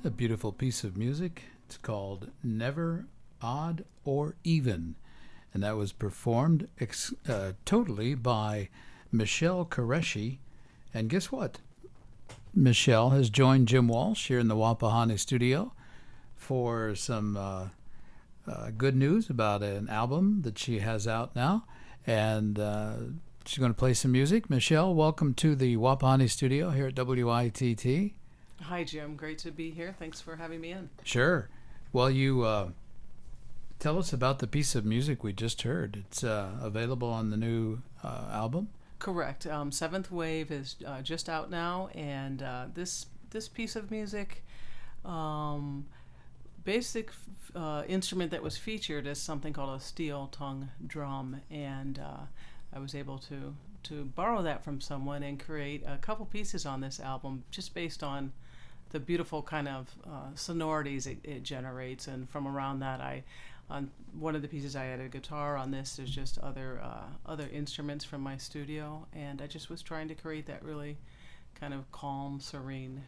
a beautiful piece of music. It's called Never, Odd, or Even. And that was performed totally by Michelle Qureshi. And guess what? Michelle has joined Jim Walsh here in the Wapahani studio for some good news about an album that she has out now. And she's going to play some music. Michelle, welcome to the Wapahani studio here at WITT. Hi, Jim. Great to be here. Thanks for having me in. Sure. Well, you tell us about the piece of music we just heard. It's available on the new album. Correct. Seventh Wave is just out now, and this piece of music, basic instrument that was featured is something called a steel tongue drum, and I was able to borrow that from someone and create a couple pieces on this album just based on the beautiful kind of sonorities it generates. And from around that, on one of the pieces I had a guitar, on this there's just other instruments from my studio, and I just was trying to create that really kind of calm, serene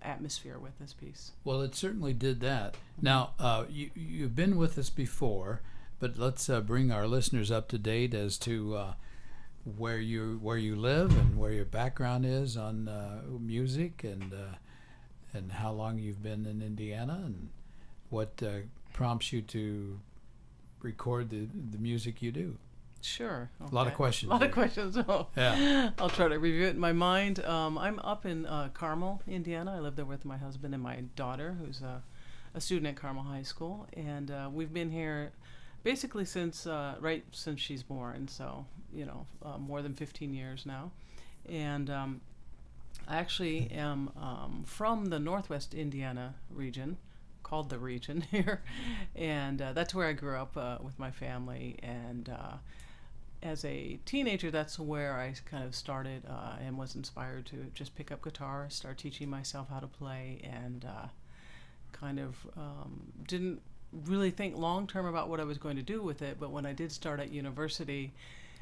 atmosphere with this piece. Well, it certainly did that. Now, you've been with us before, but let's bring our listeners up to date as to where you live and where your background is on music, and how long you've been in Indiana, and what prompts you to record the music you do. Sure. Okay. A lot of questions. A lot of questions. Oh. Yeah. I'll try to review it in my mind. I'm up in Carmel, Indiana. I live there with my husband and my daughter, who's a student at Carmel High School, and we've been here basically since she's born. So more than 15 years now, and I actually am from the Northwest Indiana region, called the region here, and that's where I grew up with my family. And as a teenager, that's where I kind of started and was inspired to just pick up guitar, start teaching myself how to play, and kind of didn't really think long term about what I was going to do with it. But when I did start at university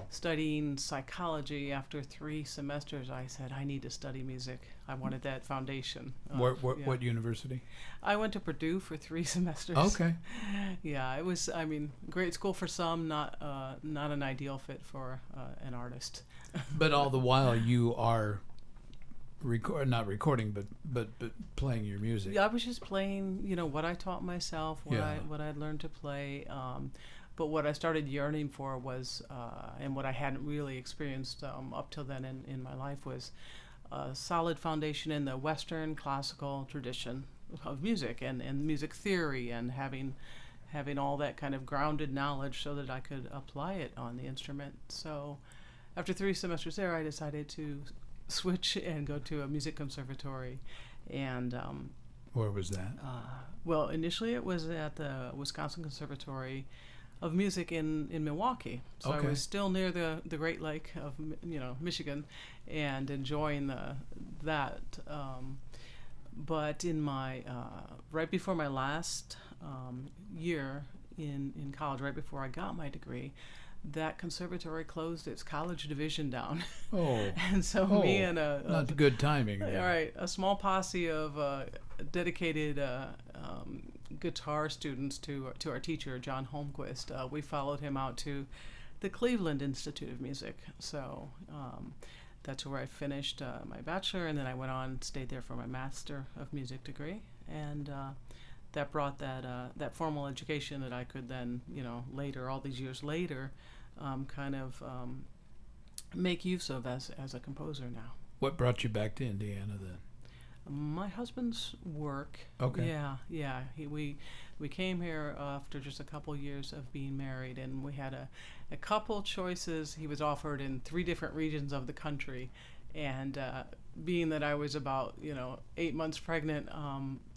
studying psychology, after 3 semesters, I said, I need to study music. I wanted that foundation. What university? I went to Purdue for 3 semesters. Okay. Yeah, it was, great school for some, not an ideal fit for an artist. But all the while you are not recording, but playing your music. Yeah, I was just playing, what I taught myself, what I'd learned to play. But what I started yearning for was, and what I hadn't really experienced up till then in my life, was a solid foundation in the Western classical tradition of music and music theory, and having all that kind of grounded knowledge so that I could apply it on the instrument. So after 3 semesters there, I decided to switch and go to a music conservatory. And where was that? Well, initially it was at the Wisconsin Conservatory of Music in Milwaukee. So okay. I was still near the Great Lake of Michigan, and enjoying that. But in my right before my last year in college, right before I got my degree, that conservatory closed its college division down. Oh. And so me and not good timing. All right, a small posse of dedicated guitar students to our teacher, John Holmquist. We followed him out to the Cleveland Institute of Music. So that's where I finished my bachelor, and then I went on and stayed there for my Master of Music degree. And that brought that formal education that I could then, later, all these years later, make use of as a composer now. What brought you back to Indiana then? My husband's work. Okay. Yeah. We came here after just a couple years of being married, and we had a couple choices. He was offered in 3 different regions of the country, and being that I was about 8 months pregnant,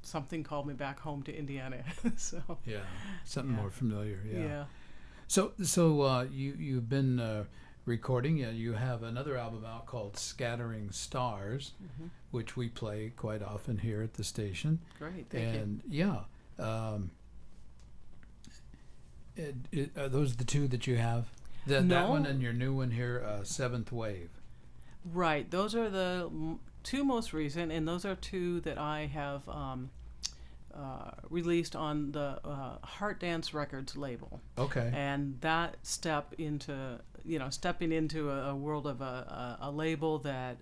something called me back home to Indiana. So yeah, something more familiar. Yeah. So you've been recording. You have another album out called Scattering Stars, mm-hmm. which we play quite often here at the station. Great, thank you. And yeah, are those the 2 that you have? That one and your new one here, Seventh Wave. Right, those are the two most recent, and those are two that I have released on the Heart Dance Records label. Okay. And that stepping into a world of a label that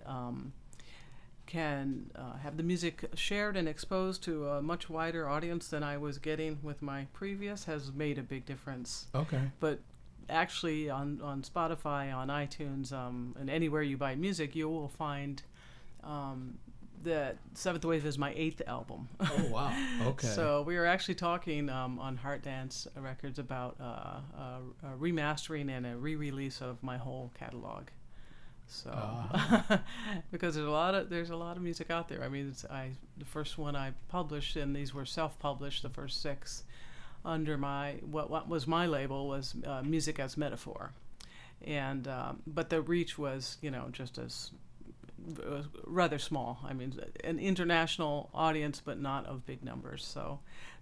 can have the music shared and exposed to a much wider audience than I was getting with my previous has made a big difference. Okay. But actually on Spotify, on iTunes, and anywhere you buy music, you will find that Seventh Wave is my 8th album. Oh, wow. Okay. So we were actually talking on Heart Dance Records about a remastering and a re-release of my whole catalog. So because there's a lot of music out there. I mean, the first one I published, and these were self-published, the first 6 under my what was my label was Music as Metaphor, and but the reach was just as rather small. I mean, an international audience, but not of big numbers.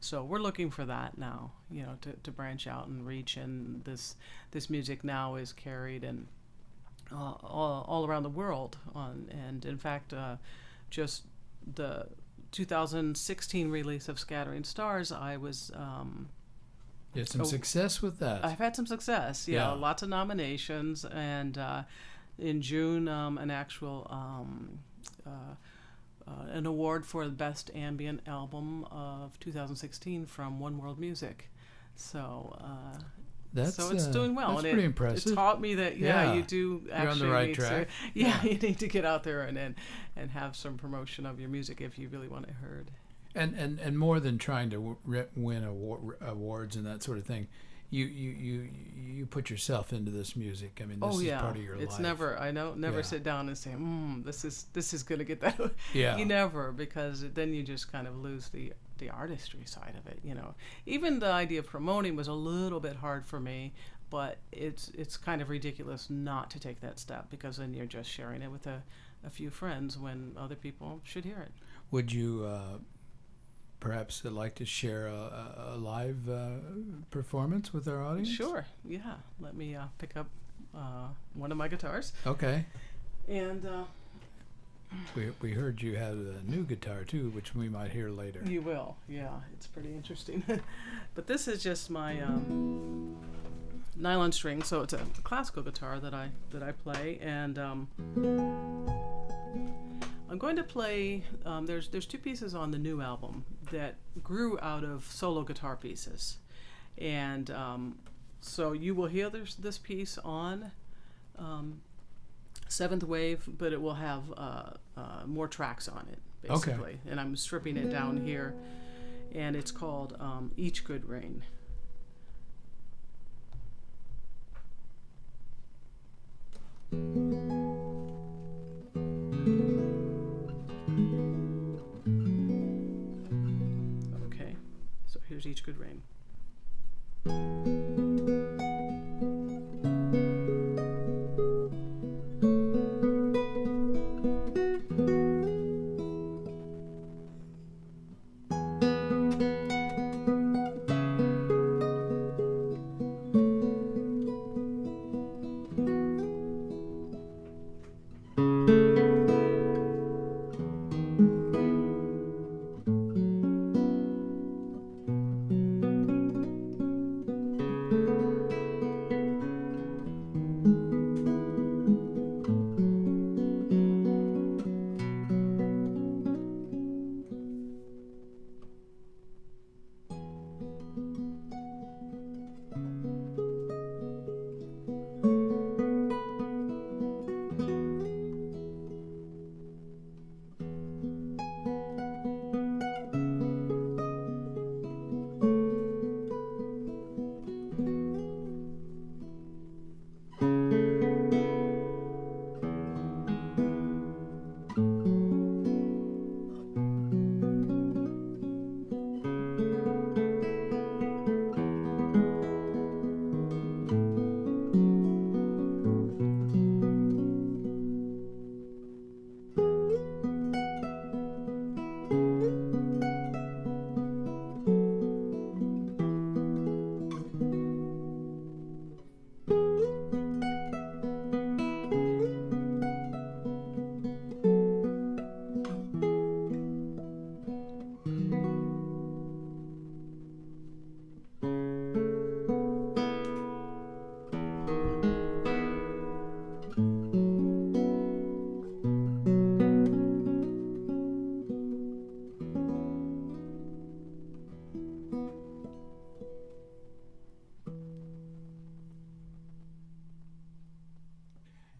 So we're looking for that now, to branch out and reach. And this music now is carried and all around the world. And in fact, just the 2016 release of Scattering Stars, I was. You had some success with that. I've had some success. Yeah. Lots of nominations, and in June, an actual an award for the best ambient album of 2016 from One World Music. So it's doing well. That's and pretty impressive. It taught me that you do actually you're on the right need track. You need to get out there and have some promotion of your music if you really want it heard. And more than trying to win awards and that sort of thing, you put yourself into this music. I mean, this is part of your life. It's never sit down and say, this is gonna get that. Yeah. You never, because then you just kind of lose the artistry side of it. Even the idea of promoting was a little bit hard for me, but it's kind of ridiculous not to take that step, because then you're just sharing it with a few friends when other people should hear it. Would you perhaps like to share a live performance with our audience? Sure, yeah. Let me pick up one of my guitars. Okay. And we heard you had a new guitar too, which we might hear later. You will, yeah. It's pretty interesting. But this is just my nylon string, so it's a classical guitar that I play, and I'm going to play. There's 2 pieces on the new album that grew out of solo guitar pieces, and so you will hear this piece on Seventh Wave, but it will have more tracks on it, basically. Okay. And I'm stripping it down here, and it's called Each Good Rain. Okay, so here's Each Good Rain.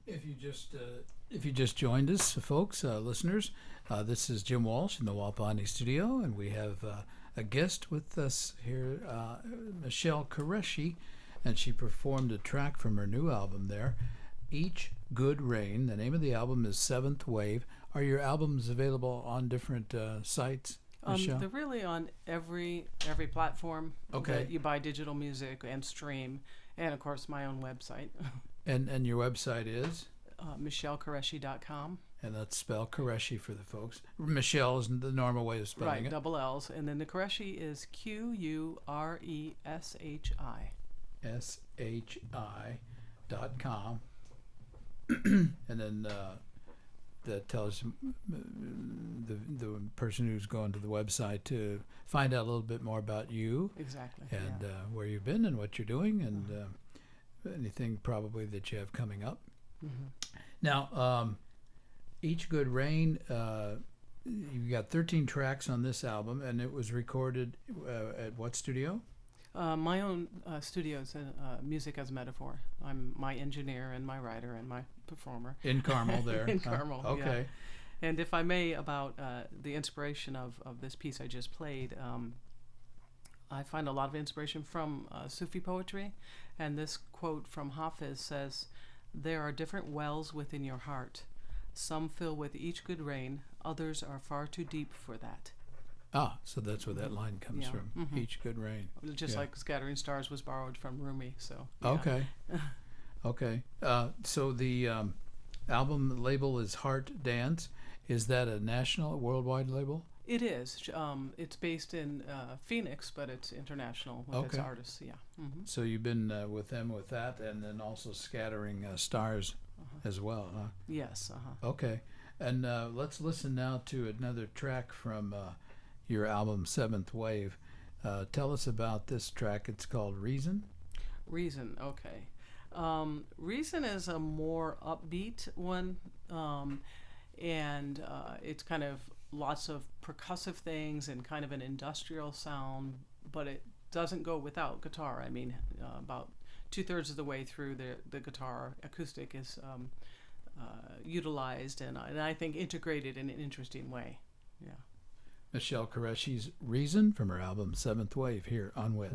If you just joined us, folks, listeners, this is Jim Walsh in the Wapani studio, and we have a guest with us here, Michelle Qureshi, and she performed a track from her new album there, Each Good Rain. The name of the album is Seventh Wave. Are your albums available on different sites, Michelle? They're really on every platform that you buy digital music and stream, and of course my own website. And your website is? michellequreshi.com. And that's spell Qureshi for the folks. Michelle is the normal way of spelling it. Right, double L's. And then the Qureshi is Qureshi. SHI.com. And then that tells the person who's going to the website to find out a little bit more about you. Exactly. And where you've been and what you're doing and anything probably that you have coming up. Mm-hmm. Now, Each Good Rain, you got 13 tracks on this album, and it was recorded at what studio? My own studio is Music as a Metaphor. I'm my engineer and my writer and my performer. In Carmel there. In Carmel, okay. Yeah. And if I may, about the inspiration of this piece I just played, I find a lot of inspiration from Sufi poetry. And this quote from Hafiz says, "There are different wells within your heart. Some fill with each good rain, others are far too deep for that." Ah, so that's where that line comes from. Mm-hmm. Each good rain. Just like Scattering Stars was borrowed from Rumi. So. Yeah. Okay. Okay. So the album label is Heart Dance. Is that a national, worldwide label? It is. It's based in Phoenix, but it's international with its artists. Yeah. Mm-hmm. So you've been with them with that, and then also Scattering Stars as well, huh? Yes. Okay. And let's listen now to another track from your album Seventh Wave. Tell us about this track. It's called Reason. Reason. Okay. Reason is a more upbeat one, and it's kind of lots of percussive things and kind of an industrial sound, but it doesn't go without guitar. I mean, about 2/3 of the way through the guitar acoustic is utilized and I think integrated in an interesting way. Yeah. Michelle Qureshi's Reason from her album Seventh Wave here on WITT.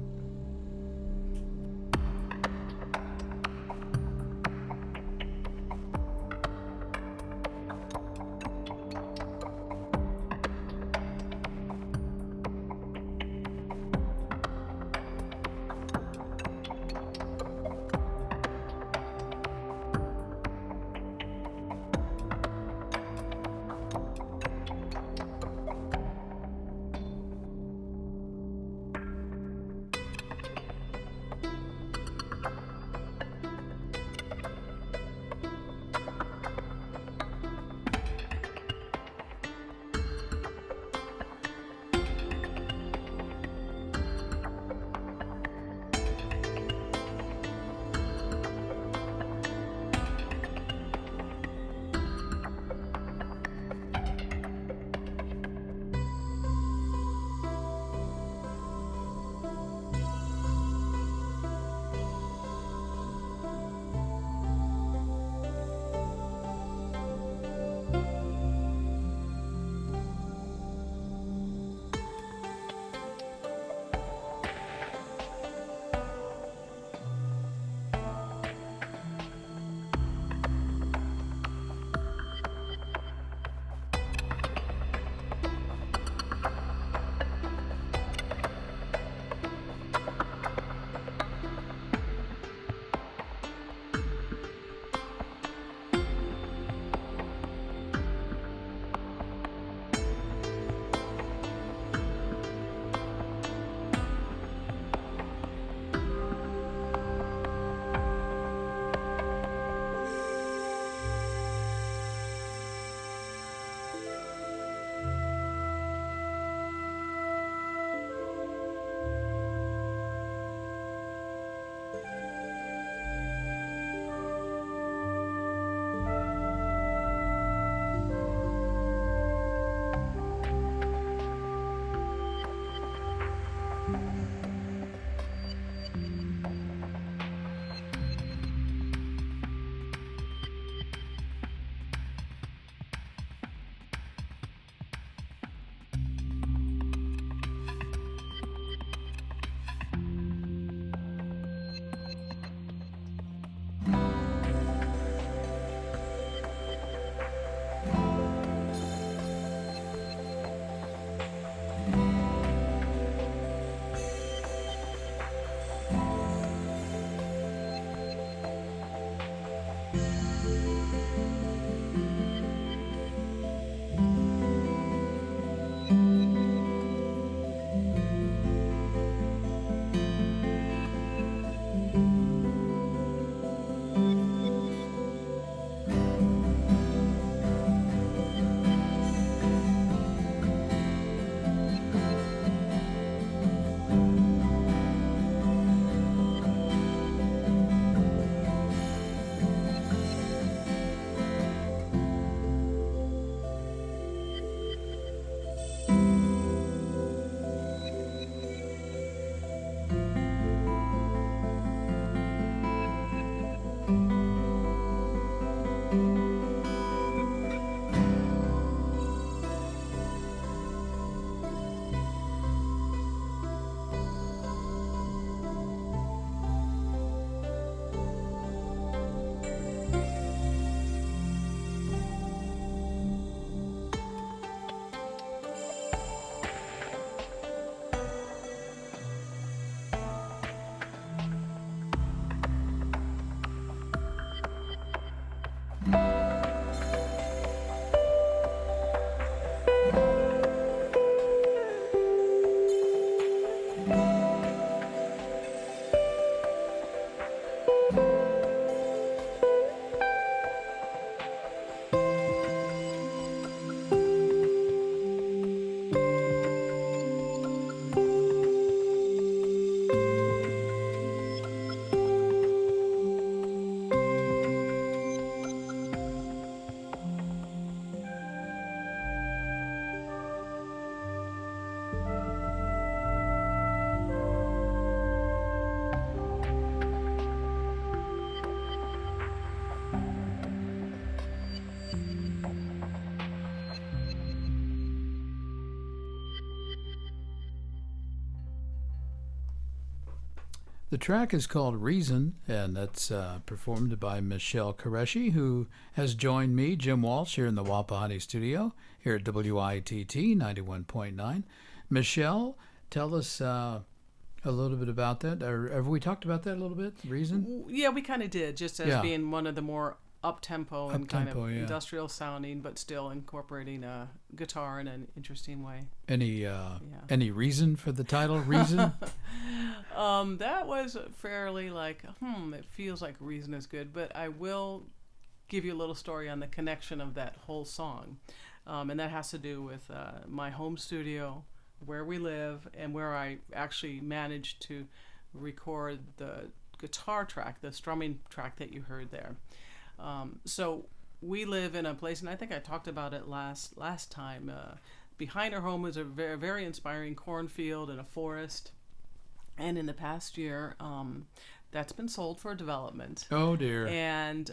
The track is called Reason, and that's performed by Michelle Qureshi, who has joined me, Jim Walsh, here in the Wapahani studio, here at WITT 91.9. Michelle, tell us a little bit about that. Or have we talked about that a little bit, Reason? Yeah, we kind of did, just as being one of the more up-tempo and kind of industrial sounding, but still incorporating guitar in an interesting way. Any reason for the title, Reason? That was fairly like, it feels like Reason is good, but I will give you a little story on the connection of that whole song. And that has to do with my home studio, where we live, and where I actually managed to record the guitar track, the strumming track that you heard there. So we live in a place, and I think I talked about it last time. Behind our home is a very, very inspiring cornfield and a forest. And in the past year, that's been sold for development. Oh, dear. And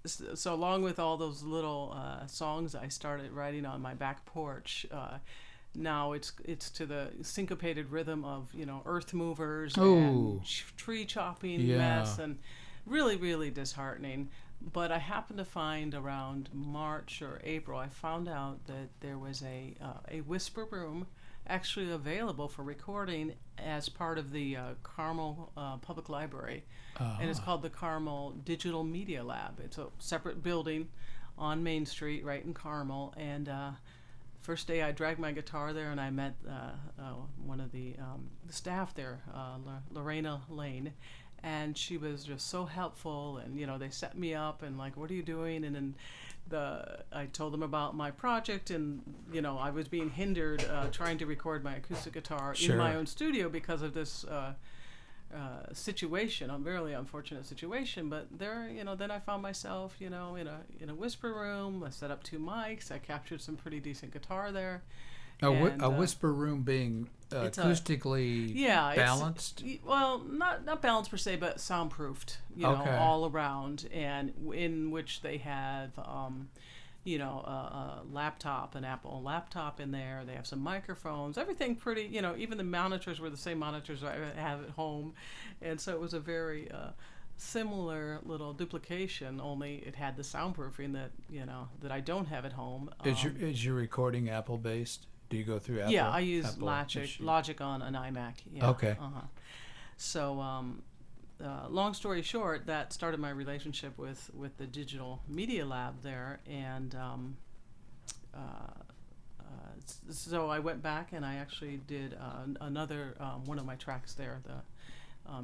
so along with all those little songs I started writing on my back porch, now it's to the syncopated rhythm of, earth movers and tree chopping mess, and really, really disheartening. But I happened to find around March or April, I found out that there was a whisper room actually available for recording as part of the Carmel Public Library. And it's called the Carmel Digital Media Lab. It's a separate building on Main Street right in Carmel. And first day I dragged my guitar there, and I met one of the staff there, Lorena Lane. And she was just so helpful, and they set me up and like, what are you doing? And then I told them about my project, and I was being hindered trying to record my acoustic guitar in my own studio because of this situation, a very unfortunate situation. But there, then I found myself, in a whisper room. I set up 2 mics. I captured some pretty decent guitar there. A whisper room being acoustically balanced? Well, not balanced per se, but soundproofed, all around, and in which they have, a laptop, an Apple laptop in there. They have some microphones, everything pretty, even the monitors were the same monitors I have at home. And so it was a very similar little duplication, only it had the soundproofing that, that I don't have at home. Is your recording Apple-based? Do you go through Apple? Yeah, I use Logic on an iMac. Yeah. Okay. So, long story short, that started my relationship with the Digital Media Lab there, and so I went back and I actually did another one of my tracks there, the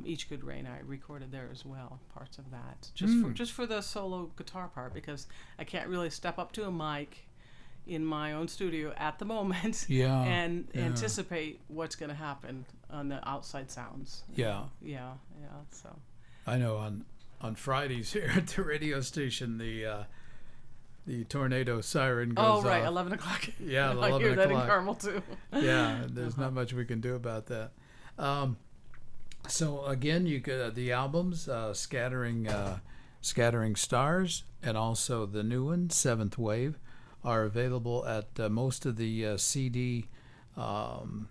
Each Good Rain. I recorded there as well, parts of that, just for the solo guitar part, because I can't really step up to a mic in my own studio at the moment and anticipate what's going to happen on the outside sounds. So I know on Fridays here at the radio station, the tornado siren goes off. 11 o'clock. Yeah, 11 o'clock. I hear that in Carmel too. Yeah, there's not much we can do about that. So again, you could the albums, Scattering Scattering Stars, and also the new one, Seventh Wave, are available at most of the CD and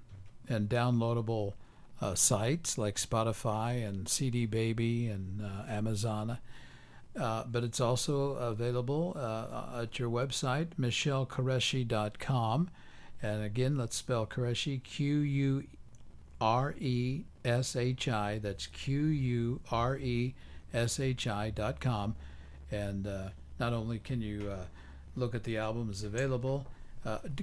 downloadable sites like Spotify and CD Baby and Amazon. But it's also available at your website, michellequreshi.com. And again, let's spell Qureshi, Qureshi. That's Qureshi.com. And not only can you look at the albums available,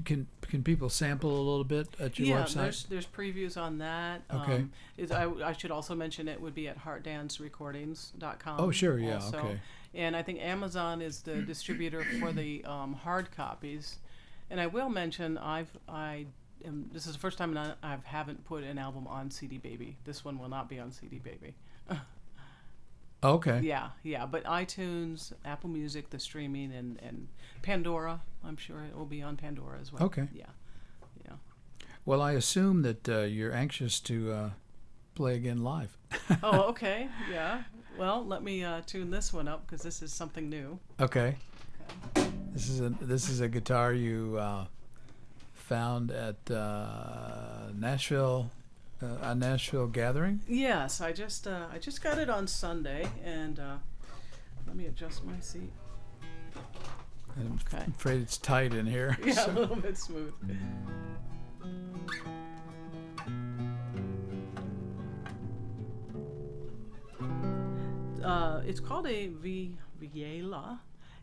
can people sample a little bit at your website? There's previews on that. Okay. I should also mention it would be at heartdancerecordings.com. Oh, sure, yeah, also. okay. And I think Amazon is the distributor for the hard copies. And I will mention this is the first time I haven't put an album on CD Baby. This one will not be on CD Baby. Okay. Yeah. But iTunes, Apple Music, the streaming, and Pandora, I'm sure it will be on Pandora as well. Okay. Yeah. Well, I assume that you're anxious to play again live. Oh, okay. Yeah. Well, let me tune this one up because this is something new. Okay. This is a guitar you found at Nashville, a Nashville gathering. Yes, I just got it on Sunday, and let me adjust my seat. I'm Okay. afraid it's tight in here. Yeah, so- a little bit smooth. It's called a viola,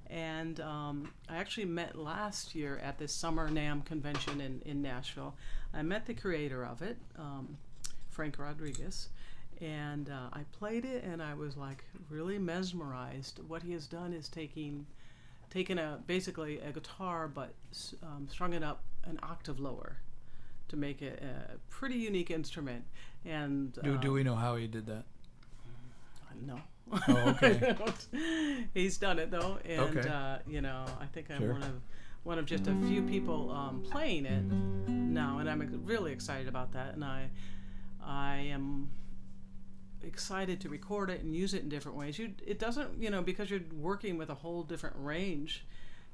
and I actually met last year at this Summer NAMM convention in Nashville. I met the creator of it, Frank Rodriguez, and I played it, and I was like really mesmerized. What he has done is taken basically a guitar, but strung it up an octave lower to make it a pretty unique instrument. And Do we know how he did that? no. Oh, okay. I don't. He's done it though, and Okay. I think I'm Sure. one of just a few people playing it now, and I'm really excited about that. And I am excited to record it and use it in different ways. It doesn't, because you're working with a whole different range.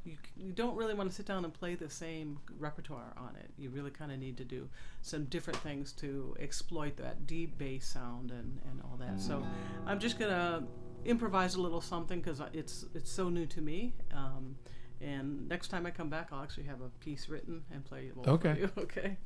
You don't really want to sit down and play the same repertoire on it. You really kind of need to do some different things to exploit that deep bass sound and all that. So I'm just gonna improvise a little something because it's so new to me. And next time I come back, I'll actually have a piece written and play it for Okay. you. Okay.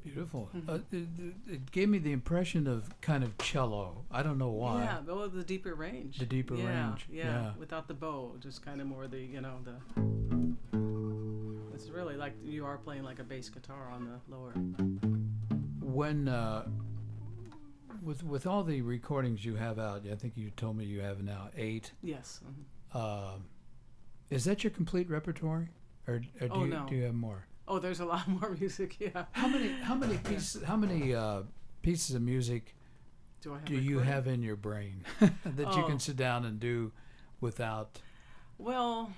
Beautiful. It gave me the impression of kind of cello. I don't know why. Yeah, the deeper range. The deeper range, yeah. Without the bow, just kind of more the. It's really like you are playing like a bass guitar on the lower. When with all the recordings you have out, I think you told me you have now 8. Yes. Is that your complete repertoire? or Oh, no. do you have more? Oh, there's a lot more music. Yeah. How many pieces of music Do I have do you recorded? have in your brain that you can sit down and do without Well,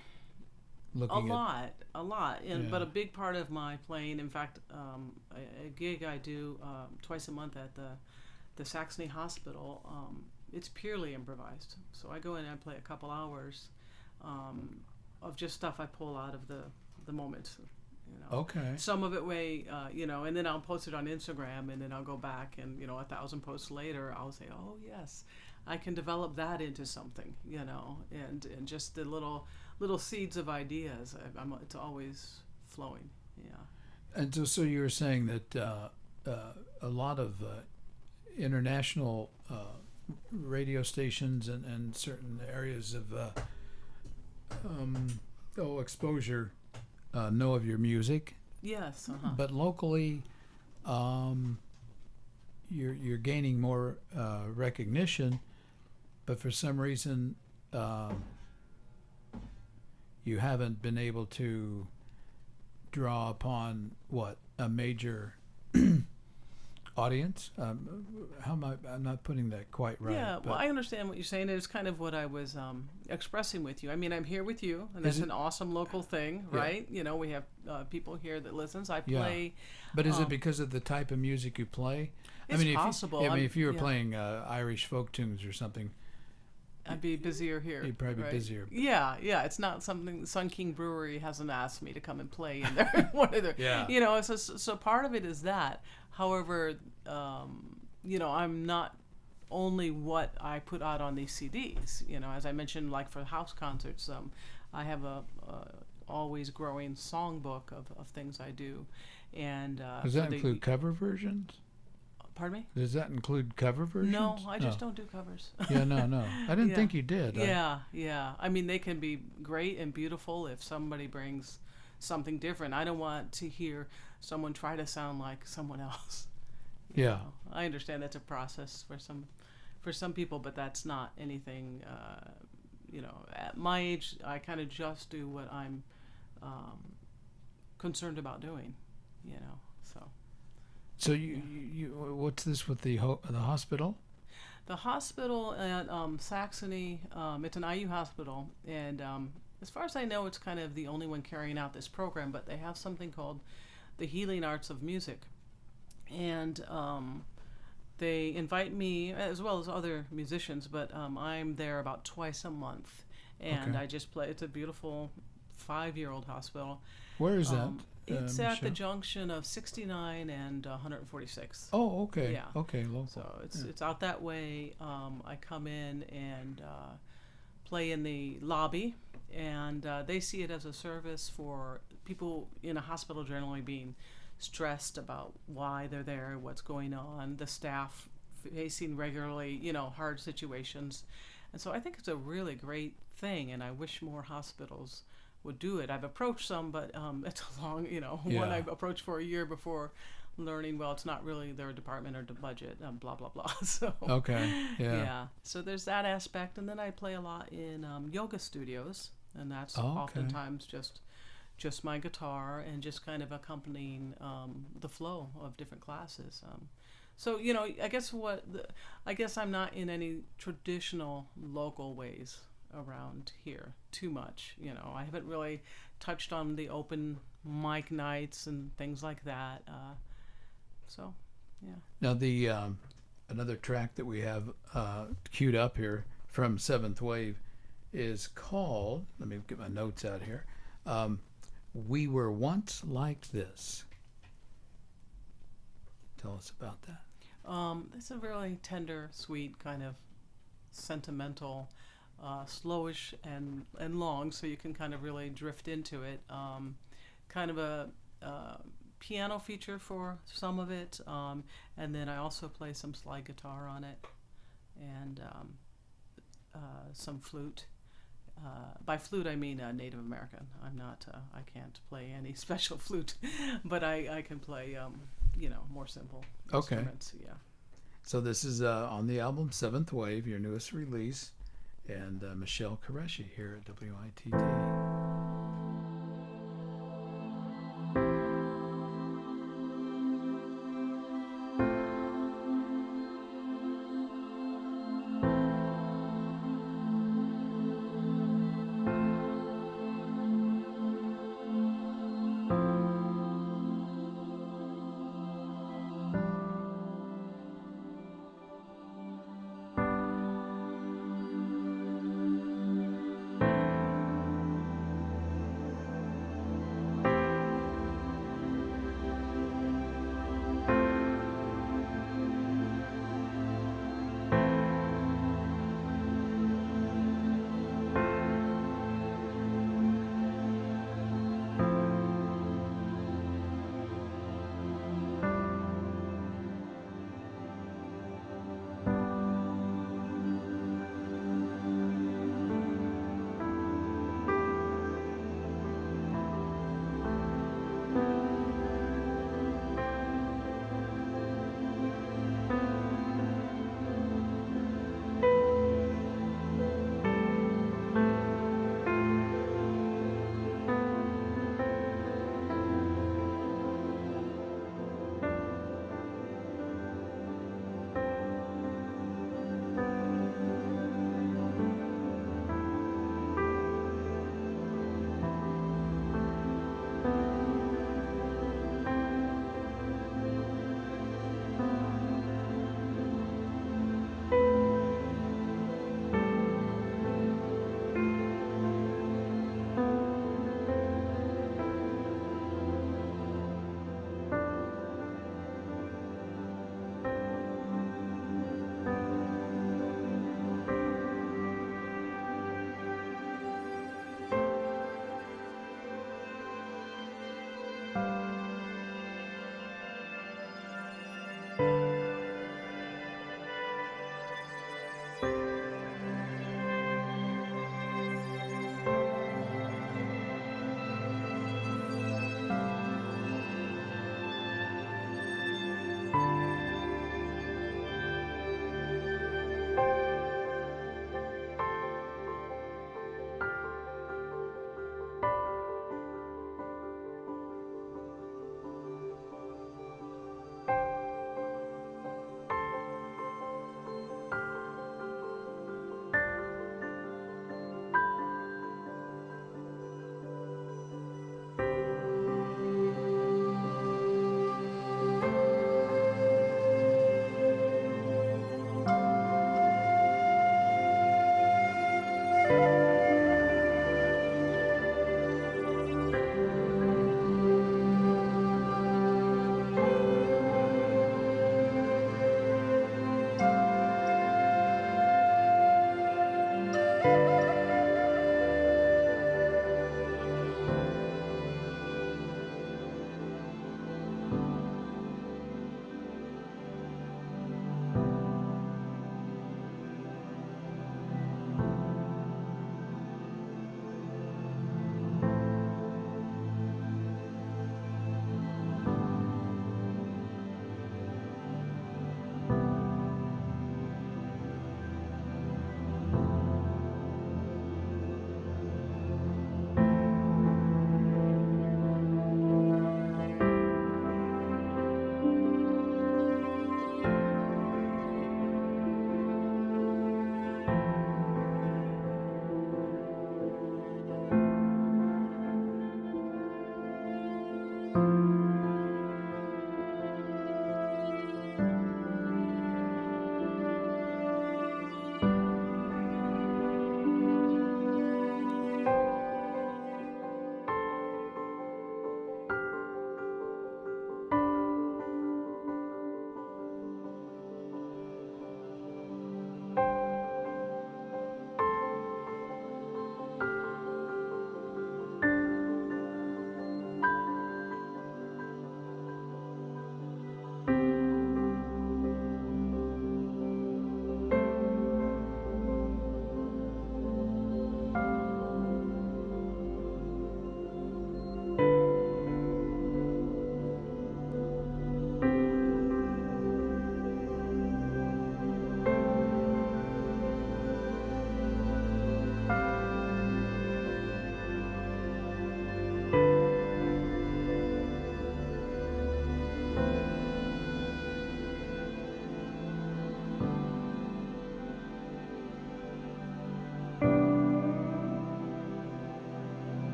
looking a at? lot. And Yeah. but a big part of my playing, in fact, a gig I do twice a month at the Saxony Hospital. It's purely improvised. So I go in and I play a couple hours of just stuff I pull out of the moment. You know. Okay. Some of it and then I'll post it on Instagram, and then I'll go back and 1,000 posts later, I'll say, oh yes, I can develop that into something, and just the little seeds of ideas. It's always flowing. Yeah. And so you were saying that a lot of international radio stations and certain areas of exposure know of your music, Yes. but locally, you're gaining more recognition, but for some reason, you haven't been able to draw upon a major audience. How am I'm not putting that quite right. Yeah, well, but I understand what you're saying. It's kind of what I was expressing with you. I mean, I'm here with you, and that's an awesome local thing, Yeah. right? We have people here that listens. I Yeah. play. But is it because of the type of music you play? It's I mean, possible. if you were Yeah. playing Irish folk tunes or something, I'd be busier here. you'd probably be right? busier. Yeah. It's not something Sun King Brewery hasn't asked me to come and play in there. One of their, Yeah. So part of it is that. However, I'm not only what I put out on these CDs. As I mentioned, like for house concerts, I have a always growing songbook of things I do, and Does that include cover versions? Pardon me? Does that include cover versions? No, I just don't do covers. Yeah, no. I didn't Yeah. think you did. Yeah. I mean, they can be great and beautiful if somebody brings something different. I don't want to hear someone try to sound like someone else. You Yeah. know. I understand that's a process for some people, but that's not anything. At my age, I kind of just do what I'm concerned about doing. So. So you what's this with the hospital? The hospital at Saxony, it's an IU hospital, and as far as I know, it's kind of the only one carrying out this program, but they have something called the Healing Arts of Music. And they invite me, as well as other musicians, but I'm there about twice a month. And Okay. I just play. It's a beautiful 5-year-old hospital. Where is that? It's at the Michelle? junction of 69 and 146. Oh, okay. Yeah. Okay, local. So it's out that way. I come in and play in the lobby, and they see it as a service for people in a hospital generally being stressed about why they're there, what's going on, the staff facing regularly, hard situations. And so I think it's a really great thing, and I wish more hospitals would do it. I've approached some, but it's a long, one I've approached for a year before learning, well, it's not really their department or the budget, blah, blah, blah. So, Okay, yeah. So there's that aspect. And then I play a lot in yoga studios, and that's Oh, okay. oftentimes just my guitar and just kind of accompanying the flow of different classes. So, I guess I'm not in any traditional local ways around here too much. I haven't really touched on the open mic nights and things like that. So, yeah. Now the another track that we have queued up here from Seventh Wave is called, let me get my notes out here, We Were Once Like This. Tell us about that. It's a really tender, sweet, kind of sentimental, slowish and long, so you can kind of really drift into it. Kind of a piano feature for some of it, and then I also play some slide guitar on it, and some flute. By flute, I mean Native American. I'm not. I can't play any special flute, but I can play, more simple instruments. Yeah. So this is on the album Seventh Wave, your newest release, and Michelle Qureshi here at WITT.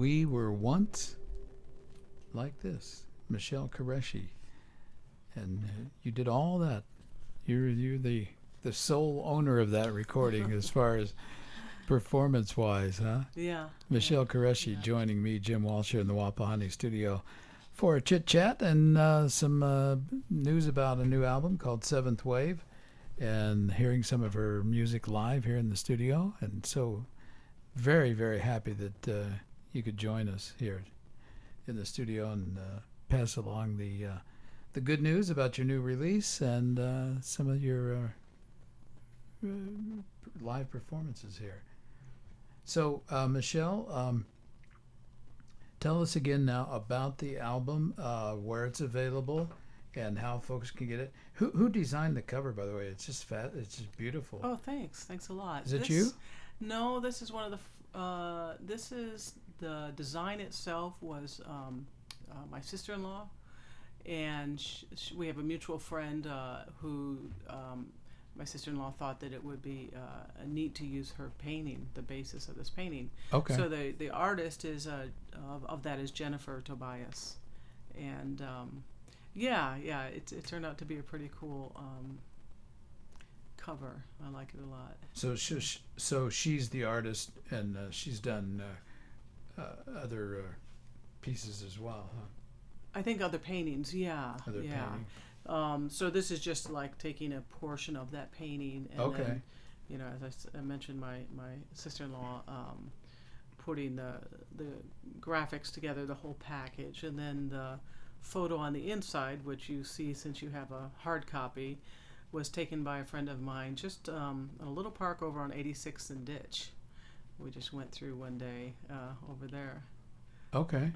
We Were Once Like This, Michelle Qureshi. And you did all that. You're the sole owner of that recording as far as performance-wise, huh? Yeah. Michelle Qureshi joining me, Jim Walsh, here in the Wapahani studio for a chit-chat and some news about a new album called Seventh Wave, and hearing some of her music live here in the studio. And so very, very happy that you could join us here in the studio and pass along the good news about your new release and some of your live performances here. So, Michelle, tell us again now about the album, where it's available, and how folks can get it. Who designed the cover, by the way? It's just it's just beautiful. Oh, thanks a lot. Is it you? No, this is one of the this is the design itself was my sister-in-law, and we have a mutual friend who my sister-in-law thought that it would be neat to use her painting, the basis of this painting. Okay. So the artist is of that is Jennifer Tobias, and it turned out to be a pretty cool cover. I like it a lot. So she's the artist, and she's done other pieces as well, huh? I think other paintings, yeah. Other paintings. So this is just like taking a portion of that painting, and then, you know, as I mentioned, my sister-in-law putting the graphics together, the whole package, and then the photo on the inside, which you see since you have a hard copy, was taken by a friend of mine just in a little park over on 86th and Ditch. We just went through one day over there. Okay.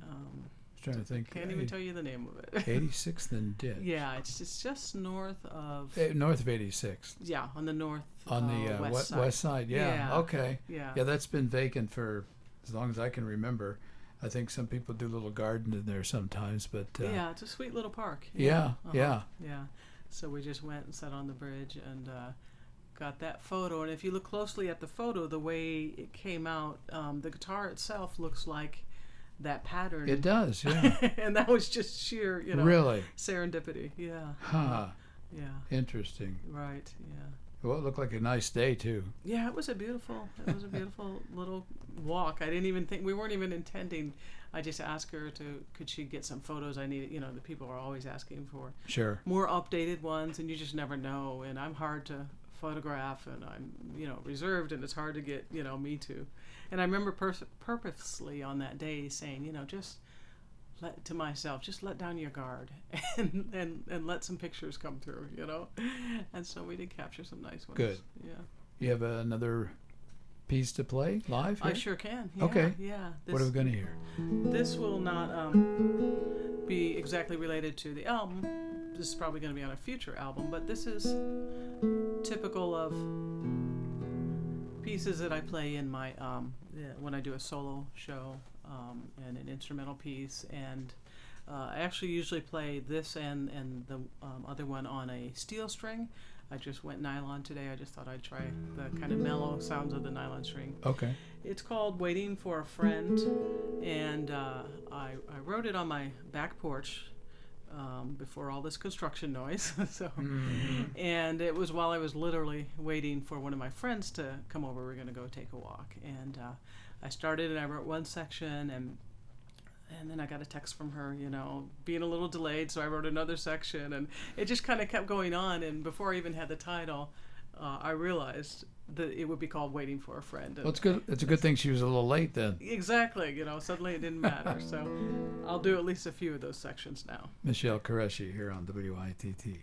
Trying to think. Can't even tell you the name of it. 86th and Ditch. Yeah, it's just north of. North of 86th. Yeah, on the north. On the west side. Yeah. Okay. Yeah. Yeah, that's been vacant for as long as I can remember. I think some people do little garden in there sometimes, but. Yeah, it's a sweet little park. Yeah. Yeah. So we just went and sat on the bridge and got that photo. And if you look closely at the photo, the way it came out, the guitar itself looks like that pattern. It does, yeah. And that was just sheer, really serendipity. Yeah. Huh. Yeah. Interesting. Right. Yeah. Well, it looked like a nice day too. Yeah, it was a beautiful little walk. I didn't even think, we weren't even intending. I just asked her could she get some photos I needed. The people are always asking for more updated ones, and you just never know. And I'm hard to photograph, and I'm reserved, and it's hard to get me to. And I remember purposely on that day saying, just to myself, just let down your guard and let some pictures come through, And so we did capture some nice ones. Good. Yeah. You have another piece to play live here? I sure can. Yeah, okay. Yeah. What are we going to hear? This will not be exactly related to the album. This is probably going to be on a future album, but this is typical of pieces that I play in my when I do a solo show and an instrumental piece. And I actually usually play this and the other one on a steel string. I just went nylon today. I just thought I'd try the kind of mellow sounds of the nylon string. Okay. It's called Waiting for a Friend, and I wrote it on my back porch before all this construction noise. And it was while I was literally waiting for one of my friends to come over. We're going to go take a walk, and I started and I wrote one section, and then I got a text from her, being a little delayed, so I wrote another section, and it just kind of kept going on. And before I even had the title, I realized that it would be called Waiting for a Friend. Well, it's good. It's a good thing she was a little late then. Exactly. Suddenly it didn't matter. So I'll do at least a few of those sections now. Michelle Qureshi here on WITT.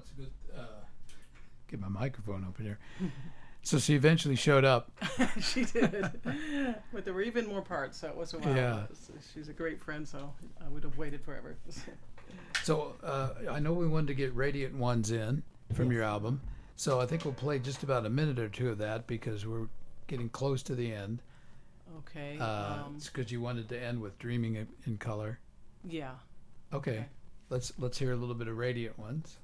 it's a good. Get my microphone open here. So she eventually showed up. She did, but there were even more parts, so it wasn't while. Yeah. She's a great friend, so I would have waited forever. So I know we wanted to get Radiant Ones in from your album. So I think we'll play just about a minute or two of that because we're getting close to the end. Okay. It's because you wanted to end with Dreaming in Color. Yeah. Okay. Let's hear a little bit of Radiant Ones.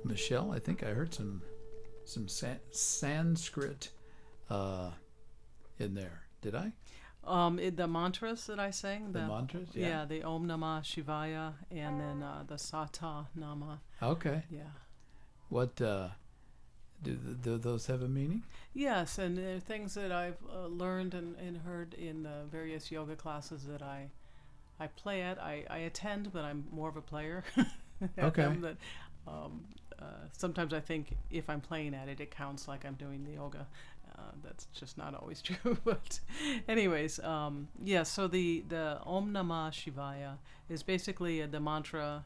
Michelle, I think I heard some Sanskrit in there. Did I? The mantras that I sang. The mantras? Yeah. Yeah, the Om Namah Shivaya and then the Sata Nama. Okay. Yeah. What do those have a meaning? Yes, and they're things that I've learned and heard in the various yoga classes that I play at. I attend, but I'm more of a player. Okay. Sometimes I think if I'm playing at it, it counts like I'm doing the yoga. That's just not always true. But anyways, yeah, so the Om Namah Shivaya is basically the mantra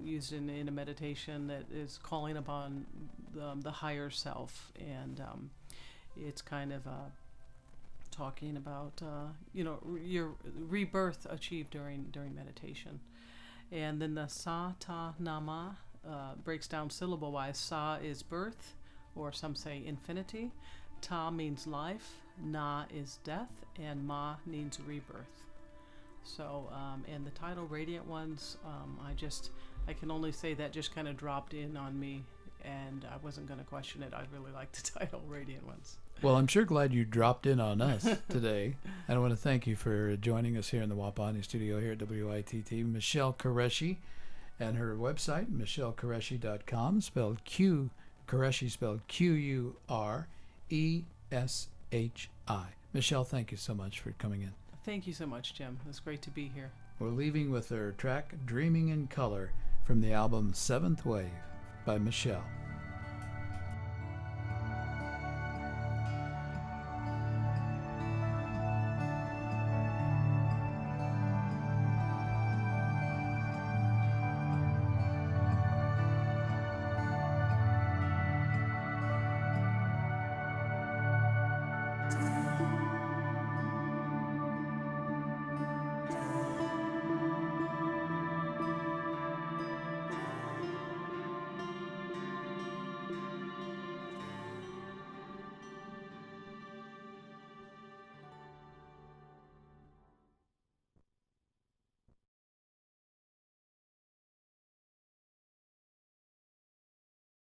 used in a meditation that is calling upon the higher self. And it's kind of talking about, your rebirth achieved during meditation. And then the Sa Ta Nama breaks down syllable-wise. Sa is birth, or some say infinity. Ta means life. Na is death. And Ma means rebirth. So, and the title Radiant Ones, I can only say that just kind of dropped in on me, and I wasn't going to question it. I really like the title Radiant Ones. Well, I'm sure glad you dropped in on us today. And I want to thank you for joining us here in the Wapani studio here at WITT. Michelle Qureshi, and her website, michellequreshi.com, spelled Qureshi spelled Qureshi. Michelle, thank you so much for coming in. Thank you so much, Jim. It's great to be here. We're leaving with her track Dreaming in Color from the album Seventh Wave by Michelle.